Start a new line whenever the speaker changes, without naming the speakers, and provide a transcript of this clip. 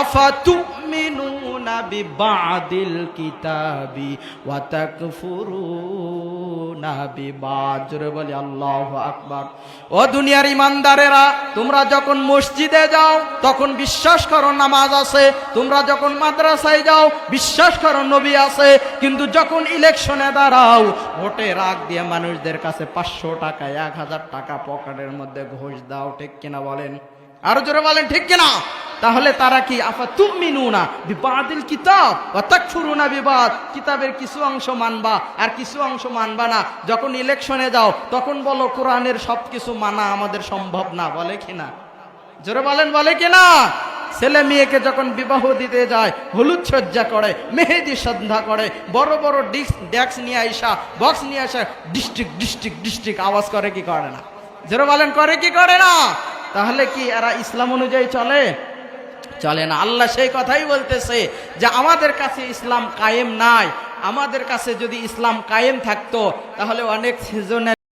আফাতুমিনুনা বিবাদিল কিতাবি ওয়া তাকফুরুনা বিবাদ। জোরে বলি আল্লাহু আকবার। ও দুনিয়ার ইমানদারেরা, তোমরা যখন মসজিদে যাও তখন বিশ্বাস করো নামাজ আছে, তোমরা যখন মাদ্রাসায় যাও বিশ্বাস করো নবী আছে, কিন্তু যখন ইলেকশনে দাঁড়াও ভোটের আগ দিয়ে মানুষদের কাছে 500 টাকা 1000 টাকা পকেটের মধ্যে ঘুষ দাও। ঠিক কিনা বলেন? আরো জোরে বলেন ঠিক কিনা? তাহলে তারা কি আফাতুমিনুনা বিবাদিল কিতাব ওয়া তাকফুরুনা বিবাদ, কিতাবের কিছু অংশ মানবা আর কিছু অংশ মানবা না। যখন ইলেকশনে যাও তখন বলো কোরআনের সবকিছু মানা আমাদের সম্ভব না, বলে কিনা? জোরে বলেন বলে কিনা? ছেলে মেয়েকে যখন বিবাহ দিতে যায় হলুদ সজ্জা করে, মেহেদি সন্ধ্যা করে, বড় বড় ডেস্ক নিয়ে আইসা বক্স নিয়ে আসা ডিস্ট্রিক্ট ডিস্ট্রিক্ট ডিস্ট্রিক্ট আওয়াজ করে কি করে না? জোরে বলেন করে কি করে না? তাহলে কি এরা ইসলাম অনুযায়ী চলে? চলে না। আল্লাহ সেই কথাই বলতেছে যে আমাদের কাছে ইসলাম কায়েম নাই। আমাদের কাছে যদি ইসলাম কায়েম থাকতো তাহলে অনেক সিজনে